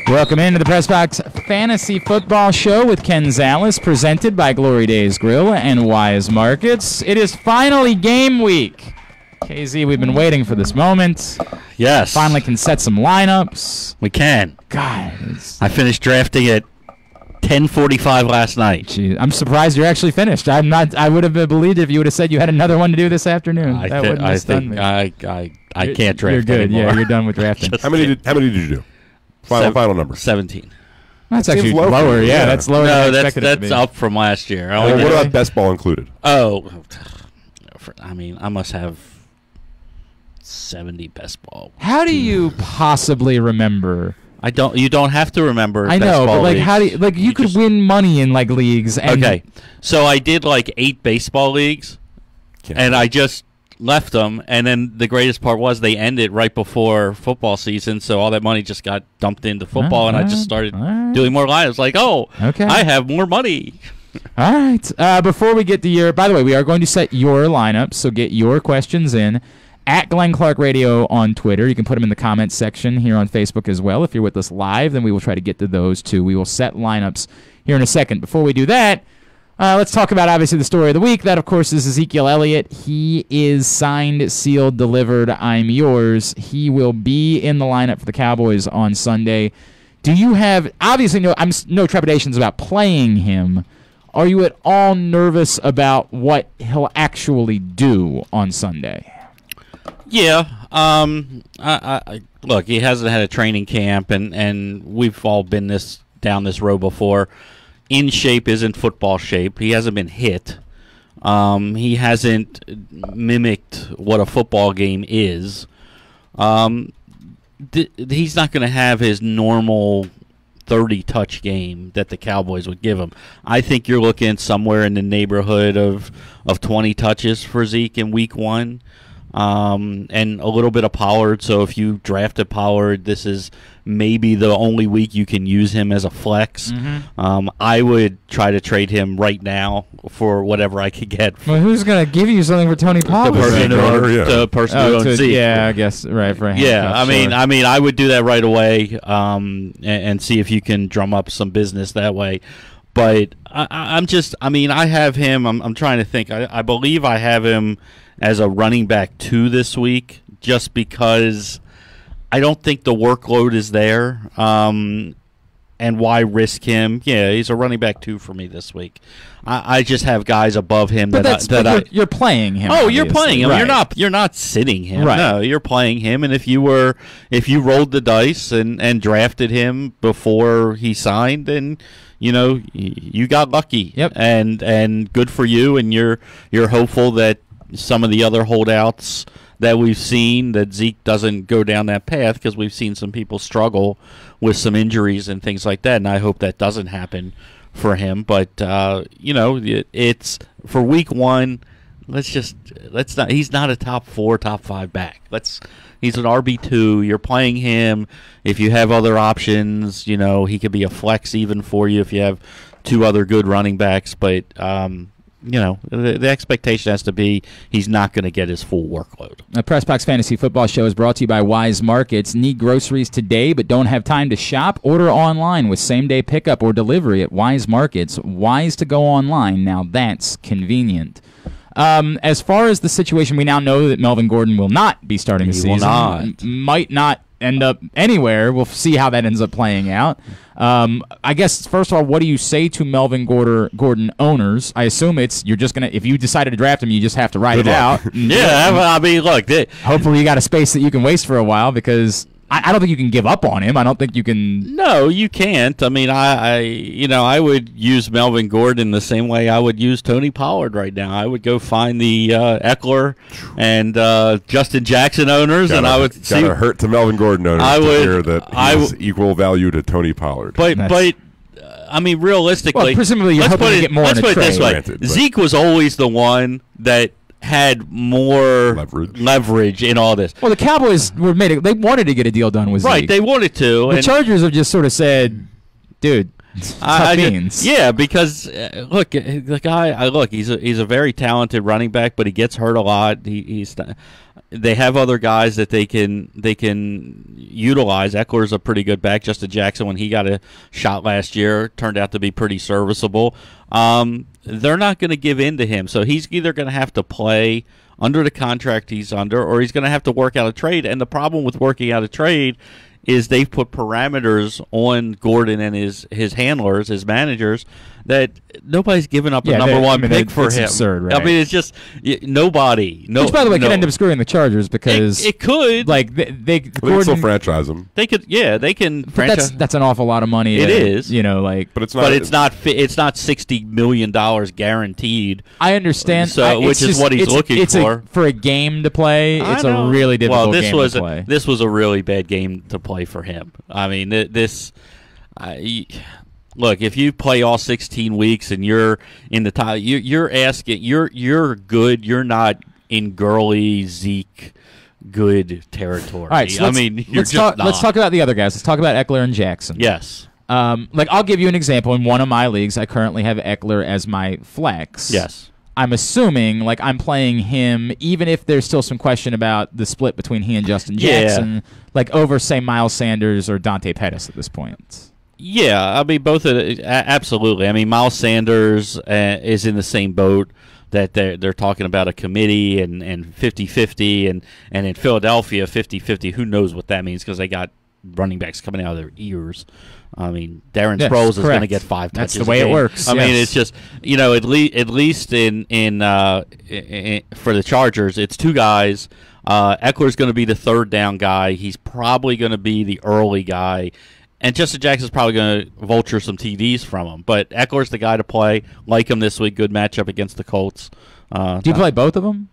Welcome into the Press Box Fantasy Football Show with Ken Zalis, presented by Glory Days Grill and Wise Markets. It is finally game week. KZ, we've been waiting for this moment. Yes. Finally can set some lineups. We can. God. I finished drafting at 10:45 last night. Geez, I'm surprised you're actually finished. I'm not. I would have believed if you would have said you had another one to do this afternoon. I can't draft You're good. anymore. Yeah, you're done with drafting. How many did you do? Final number. 17. That's That actually seems low lower. for you. Yeah, Yeah. that's lower. No, than I that's expected it to be. up from last year. What about best ball included? Oh, I mean, I must have 70 best ball. How do you possibly remember? I don't. You don't have to remember. I best know, ball but like, leagues. how do you, like you could just win money in like leagues? And Okay, so I did like 8 baseball leagues, and I just left them. And then the greatest part was they ended right before football season, so all that money just got dumped into football, and I just started doing more lineups. Like, Okay. I have more money. All right. Before we get to your, by the way, we are going to set your lineup, so get your questions in at Glenn Clark Radio on Twitter. You can put them in the comments section here on Facebook as well. If you're with us live, then we will try to get to those too. We will set lineups here in a second. Before we do that, let's talk about obviously the story of the week. That, of course, is Ezekiel Elliott. He is signed, sealed, delivered. I'm yours. He will be in the lineup for the Cowboys on Sunday. Do you have obviously no trepidations about playing him? Are you at all nervous about what he'll actually do on Sunday? Yeah. Look, he hasn't had a training camp, and we've all been down this road before. In shape isn't football shape. He hasn't been hit. He hasn't mimicked what a football game is. He's not going to have his normal 30-touch game that the Cowboys would give him. I think you're looking somewhere in the neighborhood of 20 touches for Zeke in week 1. And a little bit of Pollard. So if you drafted Pollard, this is maybe the only week you can use him as a flex. Mm-hmm. I would try to trade him right now for whatever I could get. Well, who's going to give you something for Tony Pollard? The person who owns Zeke. Yeah, I guess right for him. Yeah, I mean, I would do that right away, and see if you can drum up some business that way. But I have him. I'm trying to think. I believe I have him as a running back 2 this week, just because I don't think the workload is there. And why risk him? Yeah, he's a running back 2 for me this week. I just have guys above him but you're playing him. Oh, you're playing him. Right. You're not sitting him. Right. No, you're playing him. And if you rolled the dice and drafted him before he signed, then you got lucky. Yep. And good for you. And you're hopeful that some of the other holdouts that we've seen, that Zeke doesn't go down that path, because we've seen some people struggle with some injuries and things like that, and I hope that doesn't happen for him. But it's for week 1. Let's not. He's not a top 4, top 5 back. He's an RB2. You're playing him. If you have other options, he could be a flex even for you if you have 2 other good running backs. But the expectation has to be he's not going to get his full workload. The Press Box Fantasy Football Show is brought to you by Wise Markets. Need groceries today but don't have time to shop? Order online with same-day pickup or delivery at Wise Markets. Wise to go online. Now that's convenient. As far as the situation, we now know that Melvin Gordon will not be starting the season. Will not. Might not end up anywhere. We'll see how that ends up playing out. I guess, first of all, what do you say to Melvin Gordon owners? I assume you're just going to, if you decided to draft him, you just have to ride it out. Yeah, I mean, look. Hopefully you got a space that you can waste for a while, because I don't think you can give up on him. I don't think you can. No, you can't. I mean, I would use Melvin Gordon the same way I would use Tony Pollard right now. I would go find the Eckler and Justin Jackson owners, and I would see. Gotta hurt to Melvin Gordon owners to hear that he's equal value to Tony Pollard. But I mean, realistically, presumably you're hoping to get more in a trade. Let's put it this way: Zeke was always the one that had more leverage in all this. Well, the Cowboys they wanted to get a deal done with Zeke. Right, they wanted to. The Chargers have just sort of said, dude, tough beans. Yeah, because look, the guy. He's a very talented running back, but he gets hurt a lot. They have other guys that they can utilize. Eckler's a pretty good back. Justin Jackson, when he got a shot last year, turned out to be pretty serviceable. They're not going to give in to him, so he's either going to have to play under the contract he's under, or he's going to have to work out a trade. And the problem with working out a trade is they've put parameters on Gordon and his handlers, his managers, that nobody's given up a number one pick for him. Absurd, right? I mean, it's just nobody. Which, by the way, could end up screwing the Chargers because it could. Like they Gordon, still franchise him. They could, yeah, they can. That's an awful lot of money. It is, but it's not. It's not $60 million guaranteed. I understand. So, which is what he's looking for. For a game to play, it's a really difficult game to play. This was a really bad game to play for him. I mean, look, if you play all 16 weeks and you're in the top, you're asking, you're good. You're not in Gurley, Zeke, good territory. All right, so let's talk about the other guys. Let's talk about Eckler and Jackson. Yes. I'll give you an example. In one of my leagues, I currently have Eckler as my flex. Yes. I'm assuming, I'm playing him, even if there's still some question about the split between he and Justin Jackson, over, say, Miles Sanders or Dante Pettis at this point. Yeah, I mean, both absolutely. I mean, Miles Sanders is in the same boat that they're talking about a committee and 50-50, and in Philadelphia, 50-50. Who knows what that means because they got running backs coming out of their ears. I mean, Darren Sproles is going to get 5 touches. That's the way it works. I mean, it's just, at least in for the Chargers, it's 2 guys. Eckler's going to be the third down guy. He's probably going to be the early guy. And Justin Jackson's probably going to vulture some TDs from him. But Eckler's the guy to play. Like him this week. Good matchup against the Colts. Do you play both of them?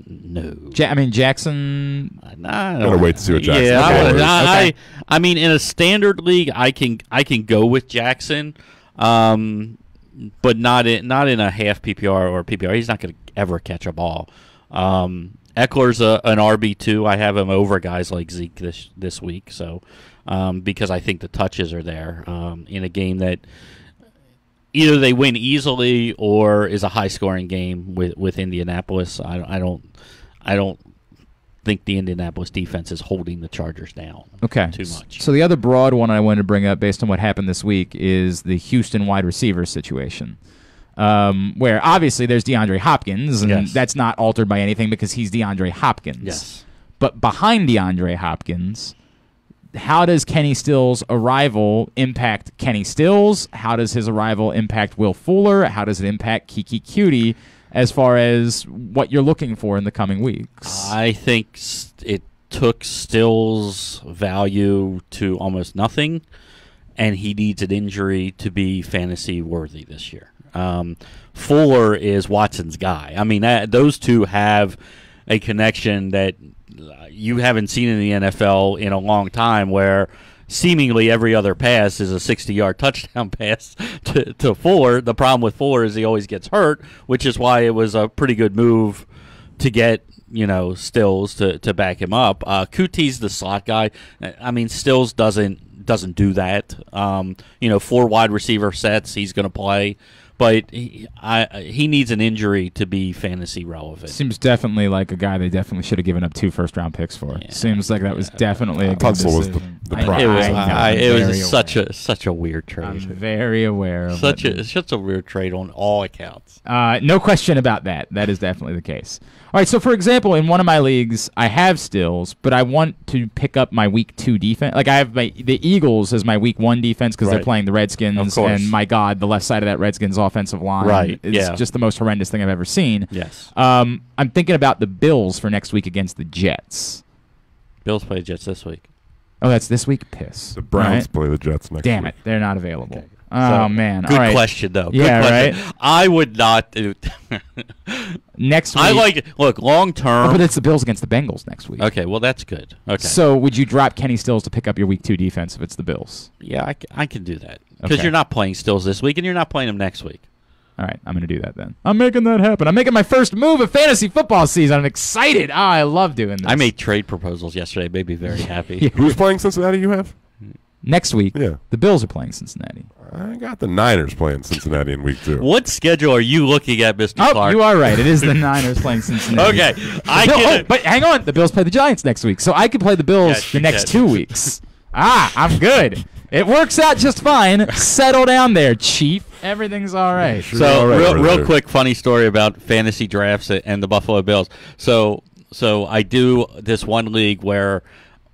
No. Jackson. I'm gonna wait to see what Jackson. Yeah, I mean, in a standard league, I can go with Jackson, but not in a half PPR or PPR. He's not going to ever catch a ball. Eckler's an RB2. I have him over guys like Zeke this week. So because I think the touches are there in a game that either they win easily or is a high-scoring game with Indianapolis. I don't think the Indianapolis defense is holding the Chargers down too much. So the other broad one I wanted to bring up based on what happened this week is the Houston wide receiver situation, where obviously there's DeAndre Hopkins, and that's not altered by anything because he's DeAndre Hopkins. Yes. But behind DeAndre Hopkins, how does Kenny Stills' arrival impact Kenny Stills? How does his arrival impact Will Fuller? How does it impact Kiki Cutie as far as what you're looking for in the coming weeks? I think it took Stills' value to almost nothing, and he needs an injury to be fantasy worthy this year. Fuller is Watson's guy. I mean, those two have a connection that you haven't seen in the NFL in a long time, where seemingly every other pass is a 60-yard touchdown pass to Fuller. The problem with Fuller is he always gets hurt, which is why it was a pretty good move to get Stills to back him up. Cutie's the slot guy. I mean, Stills doesn't do that. 4 wide receiver sets he's going to play. But he needs an injury to be fantasy relevant. Seems definitely like a guy they definitely should have given up 2 first-round picks for. Yeah. Seems like that was definitely a good decision. Was the problem. It was such a weird trade. I'm very aware of such a weird trade on all accounts. No question about that. That is definitely the case. All right, so for example, in one of my leagues, I have Stills, but I want to pick up my Week 2 defense. Like I have the Eagles as my Week 1 defense because they're playing the Redskins, and my God, the left side of that Redskins offensive line is just the most horrendous thing I've ever seen. Yes. I'm thinking about the Bills for next week against the Jets. Bills play Jets this week. Oh, that's this week? Piss. The Browns play the Jets next week. Damn it, they're not available. Okay. Oh, man. Good question, though. Good question. Right? I would not do next week. I like it. Look, long term. But it's the Bills against the Bengals next week. Okay, well, that's good. Okay. So would you drop Kenny Stills to pick up your Week 2 defense if it's the Bills? Yeah, I can do that. Because you're not playing Stills this week, and you're not playing him next week. All right, I'm going to do that then. I'm making that happen. I'm making my first move of fantasy football season. I'm excited. I love doing this. I made trade proposals yesterday. Made me very happy. Who's playing Cincinnati you have? Next week, the Bills are playing Cincinnati. I got the Niners playing Cincinnati in week 2. What schedule are you looking at, Mr. Clark? You are right. It is the Niners playing Cincinnati. Okay. But hang on. The Bills play the Giants next week, so I could play the Bills the next 2 weeks. I'm good. It works out just fine. Settle down there, Chief. Everything's all right. Sure, so, all right, real quick, funny story about fantasy drafts and the Buffalo Bills. So I do this one league where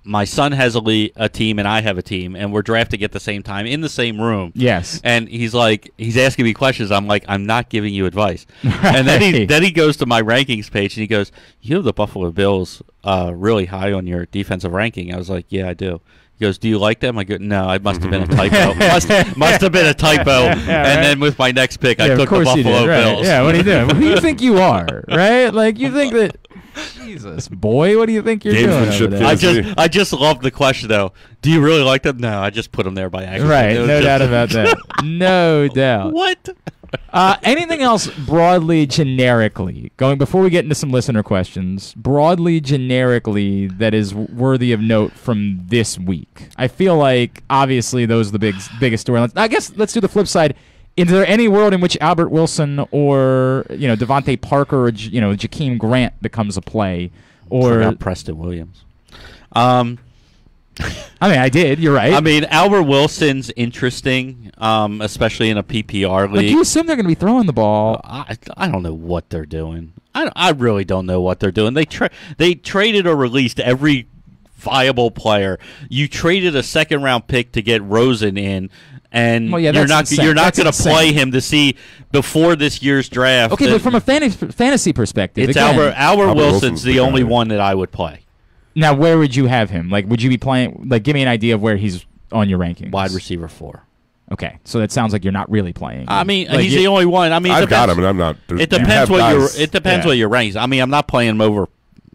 my son has a team and I have a team, and we're drafting at the same time in the same room. Yes. And he's asking me questions. I'm like, I'm not giving you advice. Right. And then he goes to my rankings page and he goes, you have the Buffalo Bills really high on your defensive ranking. I was like, yeah, I do. He goes, do you like them? I go, no, it must have been a typo. must have been a typo. Yeah, and then with my next pick, I took the Buffalo Bills. Yeah, what are you doing? Who do you think you are, right? Like, you think that... Jesus, boy, what do you think you're doing over there? I just love the question, though. Do you really like them? No, I just put them there by accident. Right, no doubt about that. No doubt. What? Anything else broadly, generically, before we get into some listener questions, broadly, generically, that is worthy of note from this week? I feel like, obviously, those are the biggest storylines. I guess let's do the flip side. Is there any world in which Albert Wilson or Devontae Parker or Jakeem Grant becomes a play? Or Preston Williams. I I did. You're right. I mean, Albert Wilson's interesting, especially in a PPR league. You assume they're going to be throwing the ball. I don't know what they're doing. I really don't know what they're doing. They traded or released every viable player. You traded a second-round pick to get Rosen in. And you're not going to play him to see before this year's draft. Okay, but from a fantasy perspective, it's Albert Wilson's the only one that I would play. Now, where would you have him? Like, would you be playing? Like, give me an idea of where he's on your rankings. Wide receiver 4. Okay, so that sounds like you're not really playing. I mean, he's the only one. I mean, I've got him, and I'm not. It depends what your ranks. I mean, I'm not playing him over.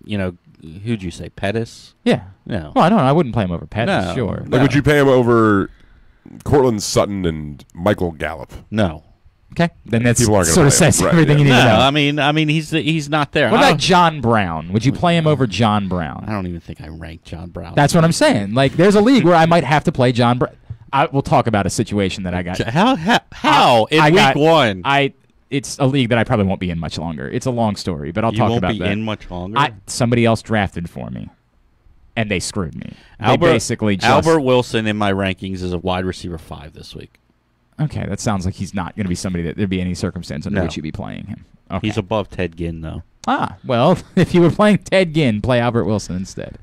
Who'd you say, Pettis? Yeah. No. Well, I wouldn't play him over Pettis. No. Sure. Like, would you pay him over Cortland Sutton and Michael Gallup? No. Okay, then that sort of says everything you need to know. I mean, he's not there. What about John Brown? Would you play him over John Brown? I don't even think I ranked John Brown. That's what I'm saying. Like, there's a league where I might have to play John Brown. We'll talk about a situation that I got. How? In week 1? It's a league that I probably won't be in much longer. It's a long story, but I'll talk about that. You won't be in much longer? Somebody else drafted for me, and they screwed me. Albert Wilson in my rankings is a wide receiver 5 this week. Okay, that sounds like he's not going to be somebody that there'd be any circumstance under which you'd be playing him. Okay. He's above Ted Ginn, though. Well, if you were playing Ted Ginn, play Albert Wilson instead.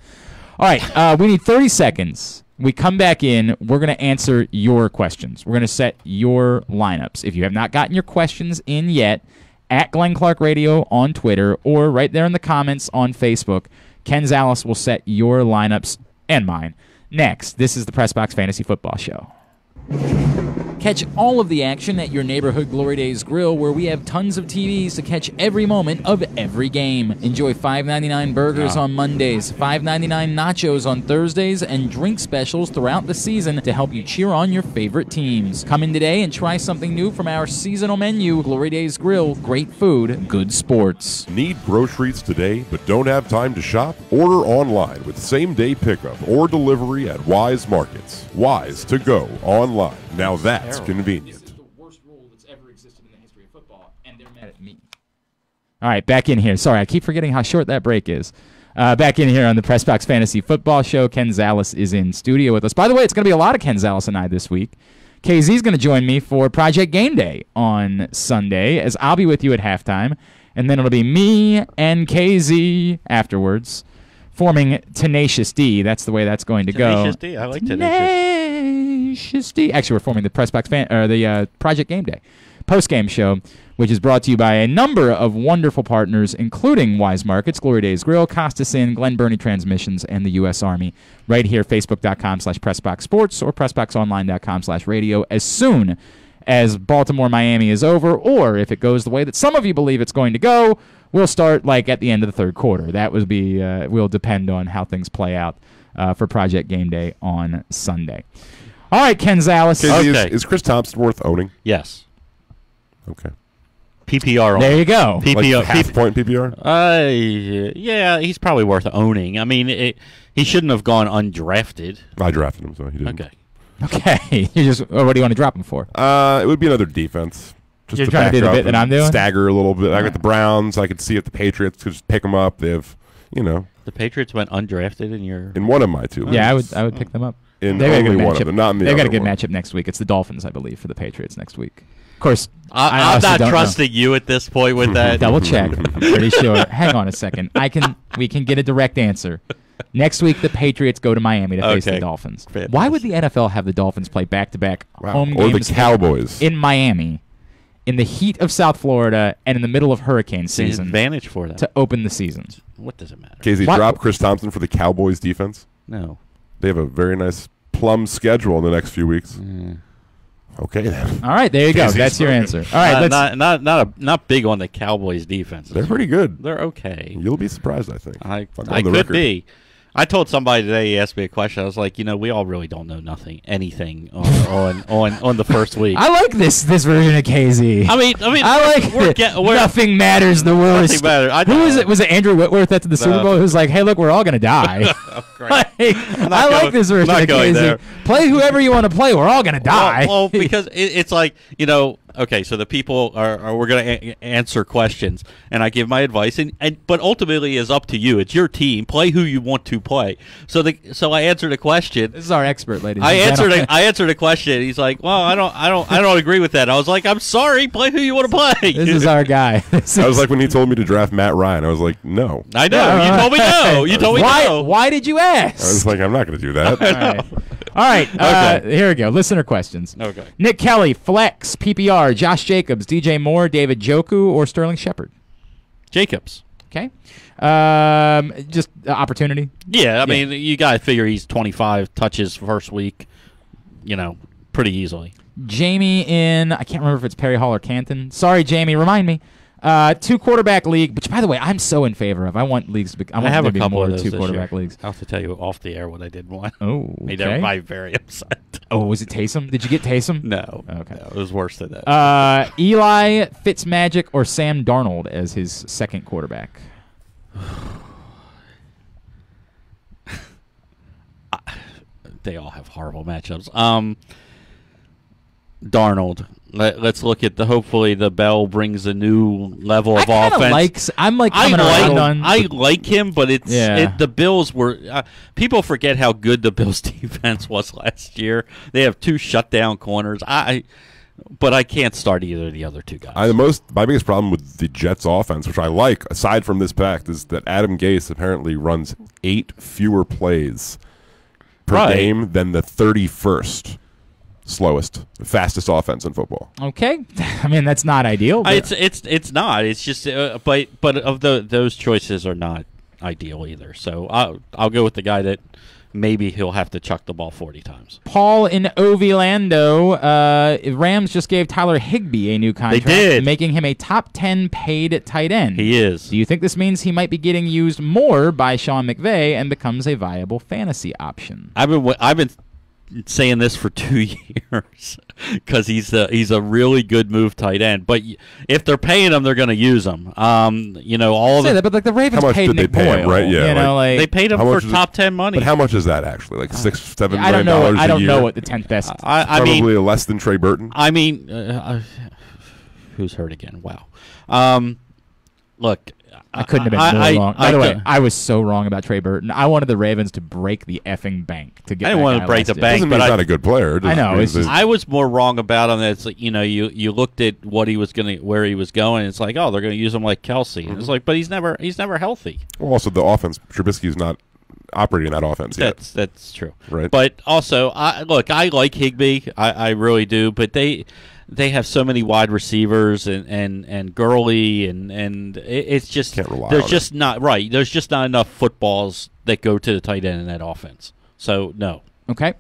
All right, we need 30 seconds. We come back in. We're going to answer your questions. We're going to set your lineups. If you have not gotten your questions in yet, at Glenn Clark Radio on Twitter or right there in the comments on Facebook, Ken Zalis will set your lineups and mine. Next, this is the Press Box Fantasy Football Show. Catch all of the action at your neighborhood Glory Days Grill, where we have tons of TVs to catch every moment of every game. Enjoy $5.99 burgers on Mondays, $5.99 nachos on Thursdays, and drink specials throughout the season to help you cheer on your favorite teams. Come in today and try something new from our seasonal menu. Glory Days Grill, great food, good sports. Need groceries today but don't have time to shop? Order online with same-day pickup or delivery at Wise Markets. Wise to go online. Now that's convenient. This is the worst rule that's ever existed in the history of football, and they're mad at me. All right, back in here. Sorry, I keep forgetting how short that break is. Back in here on the Press Box Fantasy Football Show. Ken Zalis is in studio with us. By the way, it's going to be a lot of Ken Zalis and I this week. KZ's going to join me for Project Game Day on Sunday, as I'll be with you at halftime, and then it'll be me and KZ afterwards, forming Tenacious D. That's the way that's going to go. Tenacious D? I like Tenacious D. Actually, we're forming the Press Box the Project Game Day post-game show, which is brought to you by a number of wonderful partners, including Wise Markets, Glory Days Grill, Costas Inn, Glen Burnie Transmissions, and the U.S. Army. Right here, Facebook.com/PressBoxSports or PressBoxOnline.com/radio. As soon as Baltimore-Miami is over, or if it goes the way that some of you believe it's going to go, we'll start at the end of the third quarter. That would be will depend on how things play out for Project Game Day on Sunday. All right, Ken Zalis. Okay. Is Chris Thompson worth owning? Yes. Okay. PPR. There you go. PPR. Like half-point PPR? Yeah, he's probably worth owning. I mean, he shouldn't have gone undrafted. I drafted him, so he didn't. Okay. Okay. What do you want to drop him for? It would be another defense. Just You're trying to do the back bit up that and I'm doing? Stagger a little bit. I got the Browns. I could see if the Patriots could just pick them up. They have, The Patriots went undrafted in one of my two. Yeah, leagues. I would pick them up. In They got a good only one matchup. of them, not in the They've got a other good one. matchup next week. It's the Dolphins, I believe, for the Patriots next week. Of course, I I'm honestly not don't know. trusting you at this point with that. Double check. I'm pretty sure. Hang on a second. We can get a direct answer. Next week, the Patriots go to Miami to face the Okay. Dolphins. Fantastic. Why would the NFL have the Dolphins play back-to-back home Or games the Cowboys. in Miami in the heat of South Florida and in the middle of hurricane It's an season advantage for them. to open the season? What does it matter? Casey, What? drop Chris Thompson for the Cowboys defense. No. They have a very nice plum schedule in the next few weeks. Mm. Okay, then. All right, there you go. Casey's That's your spoken. answer. All right, let's. Not big on the Cowboys defense. They're pretty good. They're okay. You'll be surprised, I think. I On the could record. be. I told somebody today. He asked me a question. I was like, we all really don't know anything on the first week. I like this version of KZ. I mean, I like nothing matters. The world is. Nothing matters. Who was it? Was it Andrew Whitworth after the Super Bowl? Who's like, "Hey, look, we're all gonna die." Great. Like, I like this version not of going KZ. there. Play whoever you want to play. We're all gonna die. Well, because it's like okay, so the people are we're going to answer questions, and I give my advice, but ultimately it's up to you. It's your team. Play who you want to play. So I answered a question. This is our expert, ladies. I and gentlemen. answered a question. He's like, "Well, I don't agree with that." I was like, "I'm sorry. Play who you want to play." This is our guy. I was like when he told me to draft Matt Ryan. I was like, no. I know. You told me no. You told me no. Why did you ask? I was like, I'm not going to do that. All right. Okay. Here we go. Listener questions. Okay. Nick Kelly, Flex, PPR, Josh Jacobs, DJ Moore, David Njoku, or Sterling Shepard? Jacobs. Okay. Just opportunity. Yeah, I mean, you got to figure he's 25 touches first week, pretty easily. Jamie in, I can't remember if it's Perry Hall or Canton. Sorry, Jamie, remind me. 2-quarterback league, which, by the way, I'm so in favor of. I want leagues to be, I want have there a to be couple more of those 2-quarterback this year. leagues. I'll have to tell you off the air what I did one. Oh, Made okay. everybody very upset. Oh, was it Taysom? Did you get Taysom? No. Okay. No, it was worse than that. Eli, Fitzmagic, or Sam Darnold as his second quarterback? They all have horrible matchups. Darnold. Let's look at hopefully the Bell brings a new level of offense. I'm like coming around on. I like him, but Yeah. the Bills were. People forget how good the Bills defense was last year. They have 2 shutdown corners. But I can't start either of the other 2 guys. My biggest problem with the Jets offense, which I like, aside from this fact, is that Adam Gase apparently runs 8 fewer plays per game than the 31st slowest, fastest offense in football. Okay, I mean that's not ideal. But It's not. It's just but of those choices are not ideal either. So I'll go with the guy that maybe he'll have to chuck the ball 40 times. Paul in Ovilando, Rams just gave Tyler Higbee a new contract, did. making him a top 10 paid tight end. He is. Do you think this means he might be getting used more by Sean McVay and becomes a viable fantasy option? I've been saying this for 2 years because he's a really good move tight end. But if they're paying him, they're going to use him. All of Say it. that, but like the Ravens How much paid did they Nick pay him, Boyle, right? Yeah, like, They paid him how for much is top 10 money. But how much is that actually? Like $6-7 I don't million know. a I don't year? know what the 10th best. I Probably mean, less than Trey Burton. I mean, who's hurt again? Wow. Look, I couldn't have been more wrong. By the way, I was so wrong about Trey Burton. I wanted the Ravens to break the effing bank to get. I didn't want to break the bank, Doesn't but mean he's not a good player. It just I know, means it's just- that- I was more wrong about him. It's like, you looked at what he was where he was going. It's like, oh, they're going to use him like Kelsey. And it's like, but he's never healthy. well, also the offense. Trubisky's not operating that offense yet. That's true. Right. But also, I like Higbee. I really do. But they have so many wide receivers and Gurley and it's just Can't rely there's on just not right. There's just not enough footballs that go to the tight end in that offense. So no. Okay,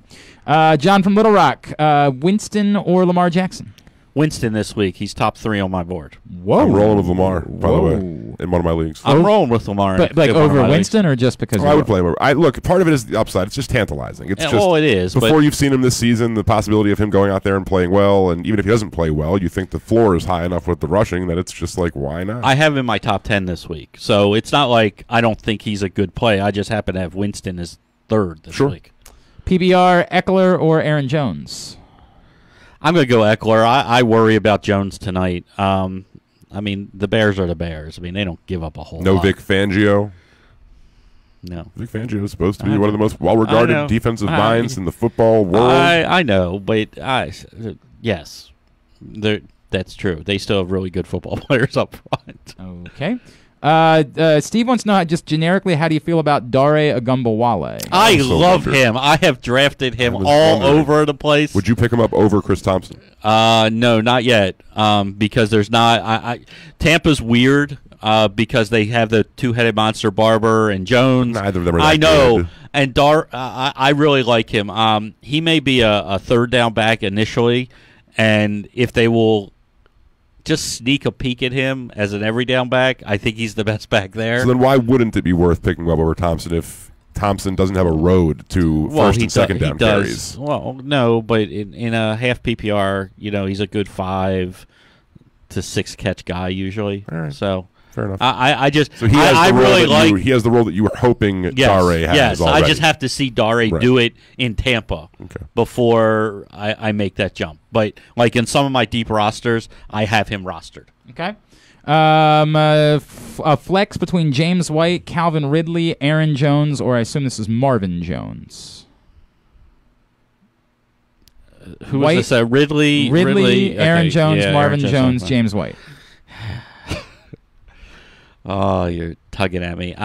John from Little Rock, Winston or Lamar Jackson? Winston this week. He's top 3 on my board. Whoa, I'm rolling with Lamar, by the way, Whoa. in one of my leagues. I'm rolling with Lamar. But like in one of over my leagues. Winston or just because? I would play him. Look, part of it is the upside. It's just tantalizing. It's Yeah, just well, it is, before but- you've seen him this season, the possibility of him going out there and playing well, and even if he doesn't play well, you think the floor is high enough with the rushing that it's just like, why not? I have him in my top 10 this week. So it's not like I don't think he's a good play. I just happen to have Winston as 3rd this Sure. week. PBR, Eckler or Aaron Jones? I'm going to go Eckler. I worry about Jones tonight. I mean, the Bears are the Bears. I mean, they don't give up a whole lot. No Vic Fangio. No. Vic Fangio is supposed to be one of the most well-regarded defensive minds in the football world. I know, but yes, that's true. They still have really good football players up front. Okay. Steve wants to know just generically, how do you feel about Dare Agumbawale? I love him. I have drafted him all over the place. Would you pick him up over Chris Thompson? No, not yet. Because there's not. Tampa's weird. Because they have the two-headed monster Barber and Jones. Neither of them are that I know, good. and I really like him. He may be a third down back initially, and if they will just sneak a peek at him as an every down back, I think he's the best back there. So then why wouldn't it be worth picking up over Thompson if Thompson doesn't have a road to first and second down carries? Well, no, but in a half PPR, he's a good 5 to 6 catch guy usually. All right. So. Fair enough. I just so he has I really like he has the role that you were hoping Dare has. Yes, already. I just have to see Dare do it in Tampa before I make that jump. But like in some of my deep rosters, I have him rostered. Okay. A flex between James White, Calvin Ridley, Aaron Jones, or I assume this is Marvin Jones. Who was this? Ridley, Aaron Jones, yeah, Marvin Jones, James White. Oh, you're tugging at me.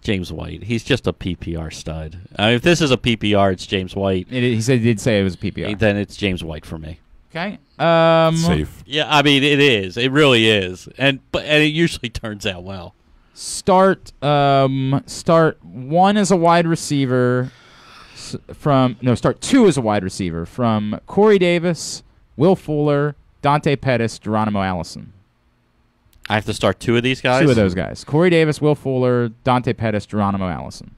James White. He's just a PPR stud. If this is a PPR, it's James White. He did say it was a PPR. Then it's James White for me. Okay. Safe. Yeah, I mean it is. It really is, and it usually turns out well. Start one as a wide receiver start 2 as a wide receiver from Corey Davis, Will Fuller, Dante Pettis, Geronimo Allison. I have to start 2 of these guys? 2 of those guys. Corey Davis, Will Fuller, Dante Pettis, Geronimo Allison.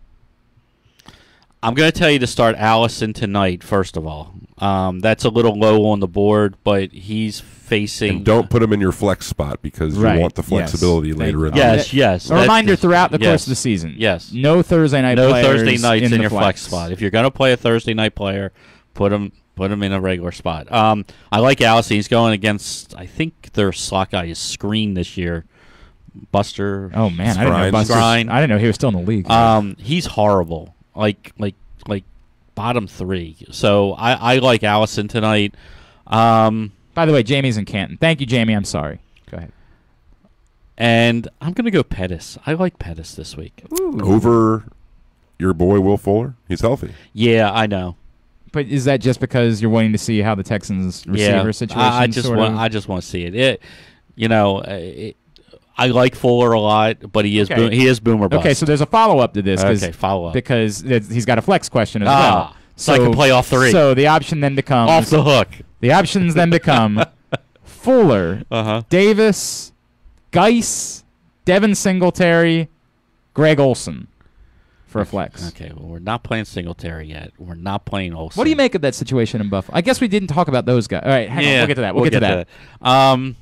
I'm going to tell you to start Allison tonight, first of all. That's a little low on the board, but he's facing... And don't put him in your flex spot because you want the flexibility later in the Yes. A reminder throughout the course of the season. Yes. No Thursday night players Thursday nights in your flex spot. If you're going to play a Thursday night player, put him in a regular spot. I like Allison. He's going against, I think their slot guy is Screen this year. Buster. Oh, man. I didn't know Buster. I didn't know he was still in the league. He's horrible. Like bottom 3. So I like Allison tonight. By the way, Jamie's in Canton. Thank you, Jamie. I'm sorry. Go ahead. And I'm going to go Pettis. I like Pettis this week. Ooh. Over your boy Will Fuller? He's healthy. Yeah, I know. But is that just because you're waiting to see how the Texans receiver situation? I just want to see it. I like Fuller a lot, but he is boomer bust. Okay, so there's a follow up to this. Okay, follow up because he's got a flex question as well. So I can play all 3. So the option then becomes off the hook. The options then become Fuller, Davis, Geis, Devin Singletary, Greg Olson for a flex. Okay, well, we're not playing Singletary yet. We're not playing Olsen. What do you make of that situation in Buffalo? I guess we didn't talk about those guys. All right, hang on. We'll get to that. We'll get to that. I'm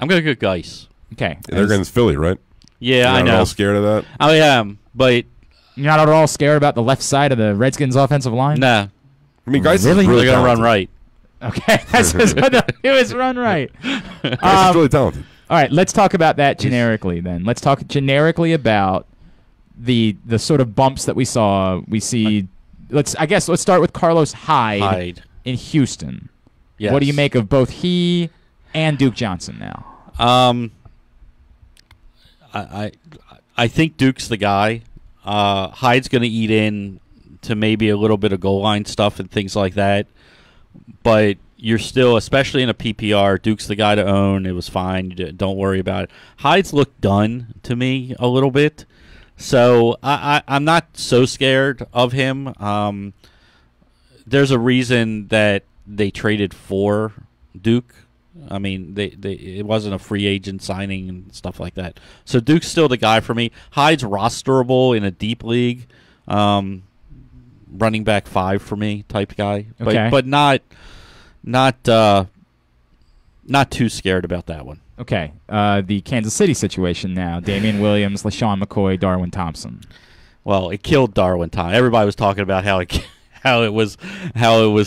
going to go Geis. Okay. They're against Philly, right? Yeah, I know. You're not all scared of that? I am, but... You're not at all scared about the left side of the Redskins' offensive line? Nah. I mean, Geis really? is really They're going to run right. Okay. It was run right. Geis is really talented. All right, let's talk about that generically then. Let's talk generically about the sort of bumps that we saw. We see... Let's start with Carlos Hyde in Houston. Yes. What do you make of both he and Duke Johnson now? I think Duke's the guy. Hyde's going to eat in to maybe a little bit of goal line stuff and things like that. But you're still, especially in a PPR, Duke's the guy to own. It was fine. Don't worry about it. Hyde's looked done to me a little bit. So I'm not so scared of him. There's a reason that they traded for Duke. I mean, it wasn't a free agent signing and stuff like that. So Duke's still the guy for me. Hyde's rosterable in a deep league, running back 5 for me type guy, but not too scared about that one. Okay, the Kansas City situation now: Damian Williams, LaShawn McCoy, Darwin Thompson. Well, it killed Darwin Thompson. Everybody was talking about how it was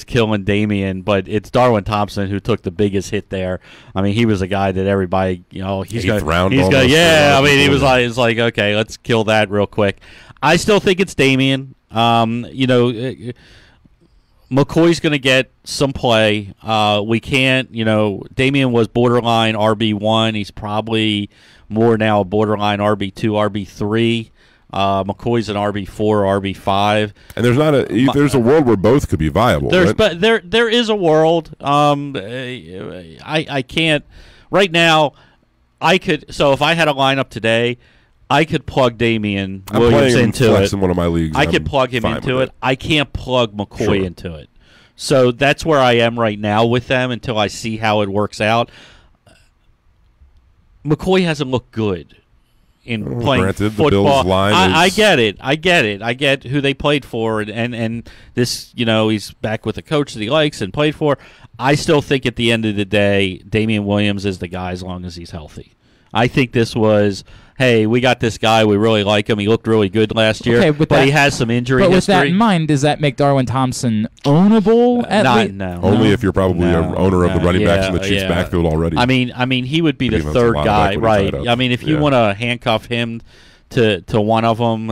killing Damian, but it's Darwin Thompson who took the biggest hit there. I mean, he was a guy that everybody, he's going to, yeah. I mean, he was like, it's like, okay, let's kill that real quick. I still think it's Damian. McCoy's going to get some play. We can't, Damian was borderline RB1. He's probably more now borderline RB2, RB3. McCoy's an RB4, RB5. And there's a world where both could be viable. But there is a world. I can't right now. So if I had a lineup today, I could plug Damian Williams into it. In one of my leagues. I could plug him into it. I can't plug McCoy into it. So that's where I am right now with them until I see how it works out. McCoy hasn't looked good in playing granted, football. The Bills line I get it. I get who they played for, and this, he's back with a coach that he likes and played for. I still think at the end of the day, Damian Williams is the guy as long as he's healthy. I think this was, hey, we got this guy. We really like him. He looked really good last year, but he has some injury history. But with that in mind, does that make Darwin Thompson ownable? No. Only if you're probably an owner of the running backs in the Chiefs' backfield already. I mean, he would be the third guy, right? I mean, if you want to handcuff him to one of them,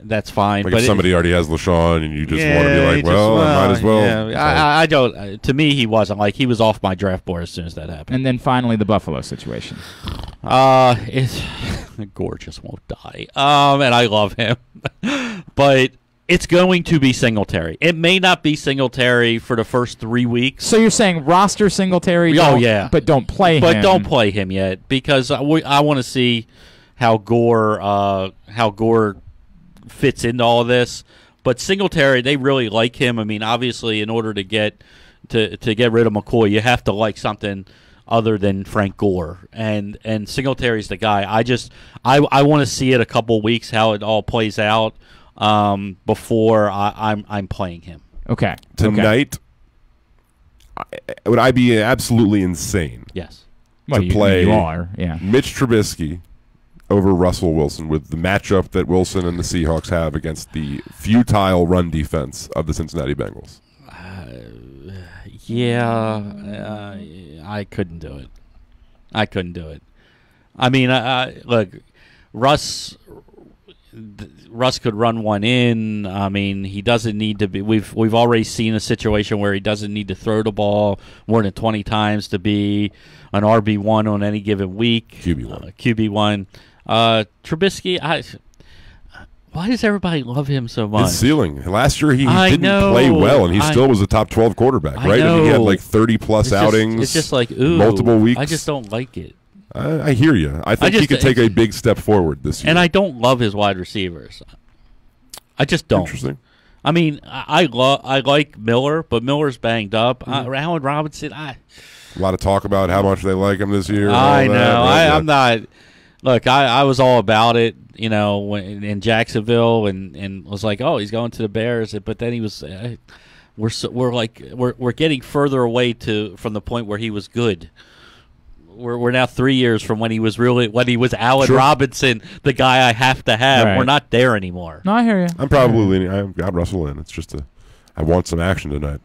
that's fine. Like but if somebody already has LaShawn and you just want to be like, I might as well. Yeah. I don't. To me, he wasn't. Like, he was off my draft board as soon as that happened. And then finally, the Buffalo situation. Gorgeous won't die. And I love him, but it's going to be Singletary. It may not be Singletary for the first 3 weeks. So you're saying roster Singletary? But don't play him. But don't play him yet because I want to see how Gore fits into all of this. But Singletary, they really like him. I mean, obviously, in order to get rid of McCoy, you have to like something other than Frank Gore, and Singletary's the guy. I want to see it a couple weeks how it all plays out before I'm playing him. Okay. Tonight, would I be absolutely insane? Yes. To play you are, yeah. Mitch Trubisky over Russell Wilson with the matchup that Wilson and the Seahawks have against the futile run defense of the Cincinnati Bengals? I couldn't do it. I mean, look, Russ could run one in. I mean, he doesn't need to be. We've already seen a situation where he doesn't need to throw the ball more than 20 times to be an RB1 on any given week. QB1. Trubisky, why does everybody love him so much? His ceiling. Last year he didn't play well, and he still was a top 12 quarterback, right? And he had like 30-plus outings. It's just like, multiple weeks. I just don't like it. I hear you. I think he could take a big step forward this year. And I don't love his wide receivers. I just don't. Interesting. I mean, I like Miller, but Miller's banged up. Allen Robinson, a lot of talk about how much they like him this year. I know. I'm not. Look, I was all about it, when in Jacksonville, and was like, oh, he's going to the Bears, but then he was. We're getting further away from the point where he was good. We're now 3 years from when he was Allen Robinson, the guy I have to have. Right. We're not there anymore. No, I hear you. I'm probably leaning. I've got Russell in. It's just I want some action tonight.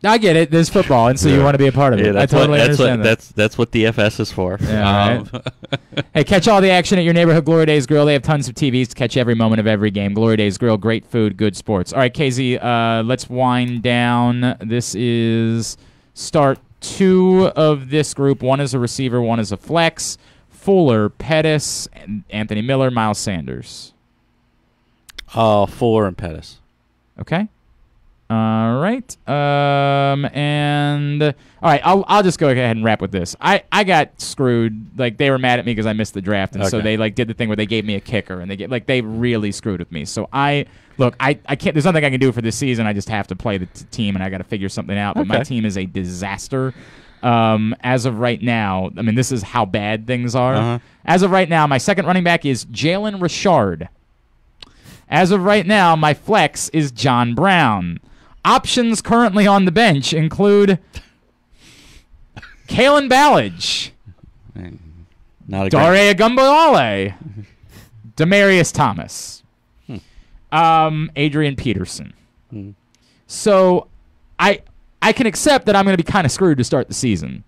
I get it. There's football, and so you want to be a part of it. I totally understand that. That's what DFS is for. Yeah, right. Hey, catch all the action at your neighborhood Glory Days Grill. They have tons of TVs to catch every moment of every game. Glory Days Grill, great food, good sports. All right, KZ, let's wind down. This is start 2 of this group. 1 is a receiver, 1 is a flex. Fuller, Pettis, Anthony Miller, Miles Sanders. Fuller and Pettis. Okay. All right. And all right, I'll just go ahead and wrap with this. I got screwed. Like, they were mad at me because I missed the draft, and so they did the thing where they gave me a kicker, and they really screwed with me. So I can't. There's nothing I can do for this season. I just have to play the team, and I got to figure something out. But my team is a disaster. As of right now, I mean, this is how bad things are. Uh-huh. As of right now, my second running back is Jalen Richard. As of right now, my flex is John Brown. Options currently on the bench include Kalen Ballage, Dare Agumbawale, Demarius Thomas. Adrian Peterson. So I can accept that I'm going to be kind of screwed to start the season.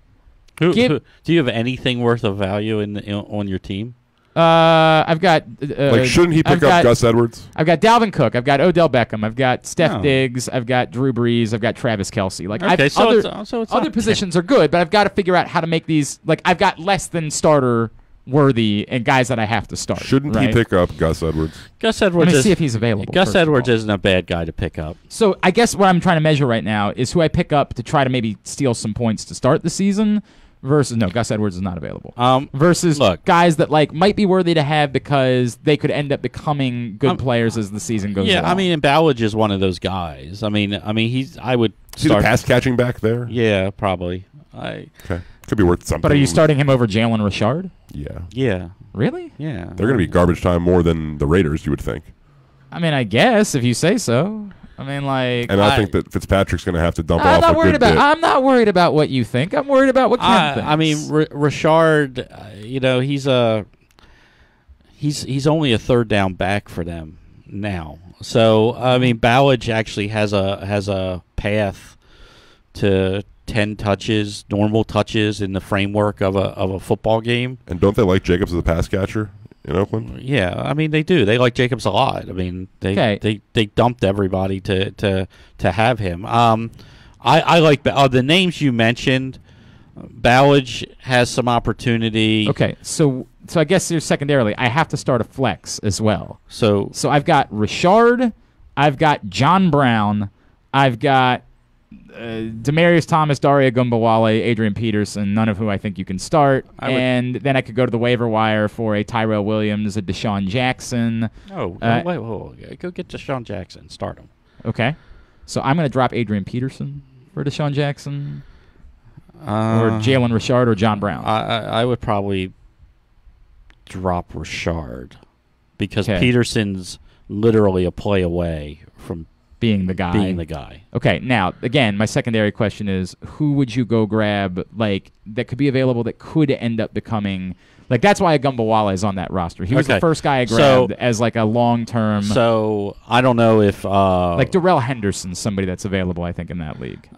Do you have anything worth of value on your team? I've got shouldn't he pick up Gus Edwards? I've got Dalvin Cook. I've got Odell Beckham. I've got Steph Diggs. I've got Drew Brees. I've got Travis Kelce. Other positions are good, but I've got to figure out how to make these. I've got less than starter worthy and guys that I have to start. Shouldn't he pick up Gus Edwards? Gus Edwards. Let me see if he's available. Gus Edwards isn't a bad guy to pick up. So I guess what I'm trying to measure right now is who I pick up to try to maybe steal some points to start the season. Versus Gus Edwards is not available. Versus guys that might be worthy to have because they could end up becoming good players as the season goes on. Yeah, I mean, and Ballage is one of those guys. I mean, I would see the pass catching back there. Yeah, probably. Okay, could be worth something. But are you starting him over Jalen Richard? Yeah. Yeah. Really? Yeah. They're going to be garbage time more than the Raiders, you would think. I mean, I guess if you say so. I mean, and I think that Fitzpatrick's going to have to dump off a good bit. I'm not worried about what you think. I'm worried about what Ken thinks. I mean, Richard, he's only a third down back for them now. So I mean, Ballage actually has a path to 10 touches, normal touches in the framework of a football game. And don't they like Jacobs as a pass catcher in Oakland? Yeah, I mean they do. They like Jacobs a lot. I mean they dumped everybody to have him. I like the names you mentioned. Ballage has some opportunity. Okay, so I guess you're secondarily. I have to start a flex as well. So I've got Richard, I've got John Brown, I've got Demaryius Thomas, Daria Gumbawale, Adrian Peterson, none of who I think you can start. And then I could go to the waiver wire for a Tyrell Williams, a Deshaun Jackson. Wait. Go get Deshaun Jackson. Start him. Okay. So I'm going to drop Adrian Peterson for Deshaun Jackson or Jalen Richard or John Brown. I would probably drop Richard because Peterson's literally a play away from being the guy. Okay, now, again, my secondary question is, who would you go grab, that could be available that could end up becoming, that's why Gumbawale is on that roster. He was the first guy I grabbed as, a long-term. So, I don't know if... Darrell Henderson's somebody that's available, I think, in that league.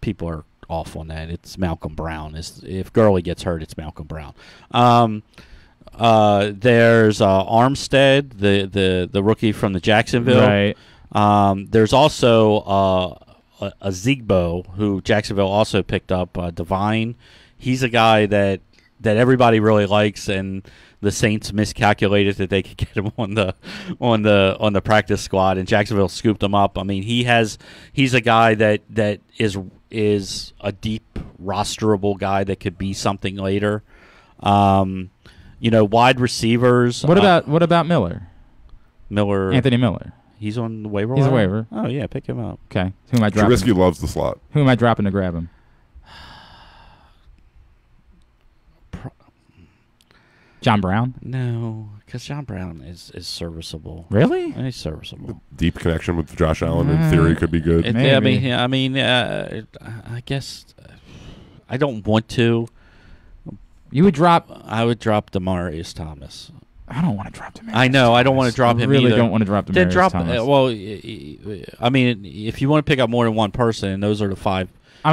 People are off on that. It's Malcolm Brown. If Gurley gets hurt, it's Malcolm Brown. There's Armstead, the rookie from the Jacksonville. Right. There's also a Zigbo, who Jacksonville also picked up. Divine. He's a guy that everybody really likes, and the Saints miscalculated that they could get him on the practice squad, and Jacksonville scooped him up. I mean, he's a guy that is a deep rosterable guy that could be something later. Wide receivers. What about Miller? Anthony Miller. He's on the waiver. He's a waiver. Oh yeah, pick him up. Okay. Who am I dropping? Trubisky loves the slot. Who am I dropping to grab him? John Brown? No, because John Brown is serviceable. Really? He's serviceable. Deep connection with Josh Allen in theory could be good. I guess I don't want to. You would drop? I would drop Demaryius Thomas. I don't want to drop Demaryius. I know. Thomas. I don't want to drop him really either. Don't want to drop Demaryius Thomas. I mean, if you want to pick up more than one person, and those are the five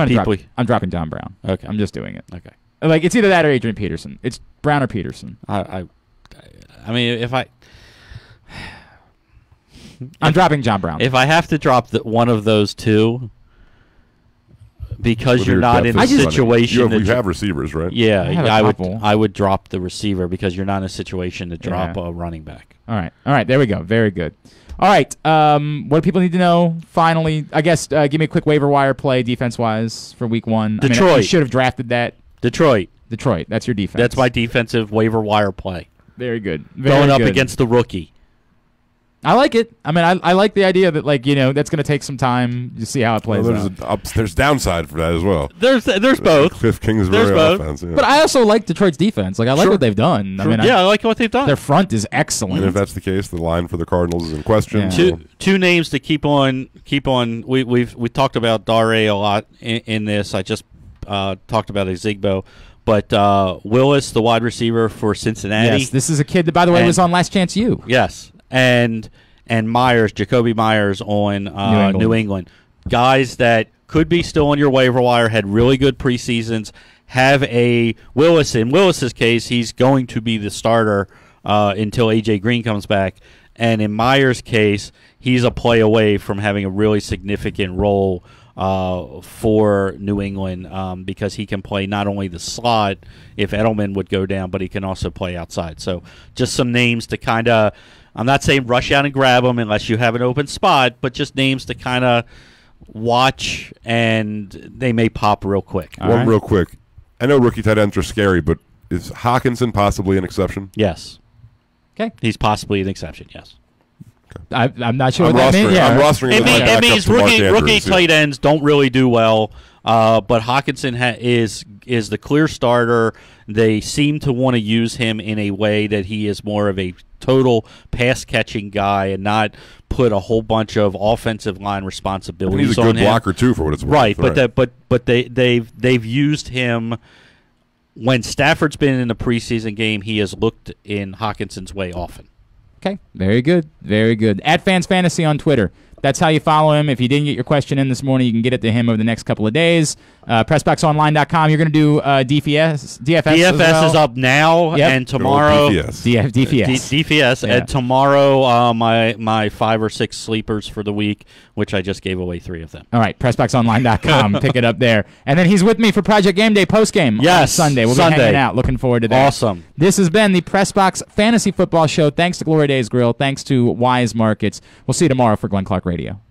people. I'm dropping John Brown. Okay. I'm just doing it. Okay. It's either that or Adrian Peterson. It's Brown or Peterson. I mean, I'm dropping John Brown. If I have to drop one of those two, because you're not in a situation. You have receivers, right? Yeah, I would drop the receiver because you're not in a situation to drop a running back. All right. There we go. Very good. All right. What do people need to know? Finally, I guess give me a quick waiver wire play defense-wise for Week 1. Detroit. You should have drafted that. Detroit. That's your defense. That's my defensive waiver wire play. Very good. Going up against the rookie. I like it. I mean, I like the idea that that's going to take some time to see how it plays out. There's downside for that as well. There's both. Cliff Kingsbury offense. Yeah. But I also like Detroit's defense. I like what they've done. Sure. I like what they've done. Their front is excellent. And if that's the case, the line for the Cardinals is in question. Yeah. Two names to keep on. We talked about Dare a lot in this. I just talked about Ezigbo. But Willis, the wide receiver for Cincinnati. Yes, this is a kid that, by the way, was on Last Chance U. Yes, and Myers, Jacoby Myers on New England. Guys that could be still on your waiver wire, had really good preseasons, have a Willis. In Willis's case, he's going to be the starter until A.J. Green comes back. And in Myers' case, he's a play away from having a really significant role for New England because he can play not only the slot if Edelman would go down, but he can also play outside. So just some names to kind of, I'm not saying rush out and grab them unless you have an open spot, but just names to kind of watch, and they may pop real quick. Real quick. I know rookie tight ends are scary, but is Hawkinson possibly an exception? Yes. Okay. He's possibly an exception, yes. I'm not sure what that means. Yeah. I'm rostering it means rookie tight ends don't really do well, but Hawkinson is the clear starter. They seem to want to use him in a way that he is more of a total pass-catching guy and not put a whole bunch of offensive line responsibilities on him. He's a good blocker, too, for what it's worth. Right, but they've used him. When Stafford's been in the preseason game, he has looked in Hawkinson's way often. Okay, very good, very good. At Fans Fantasy on Twitter. That's how you follow him. If you didn't get your question in this morning, you can get it to him over the next couple of days. PressBoxOnline.com. You're going to do DFS DFS well. is up now, and tomorrow DFS. And tomorrow my 5 or 6 sleepers for the week, which I just gave away 3 of them. All right, PressBoxOnline.com. Pick it up there. And then he's with me for Project Game Day postgame on Sunday. We'll be hanging out. Looking forward to that. Awesome. This has been the PressBox Fantasy Football Show. Thanks to Glory Days Grill. Thanks to Wise Markets. We'll see you tomorrow for Glenn Clark Radio.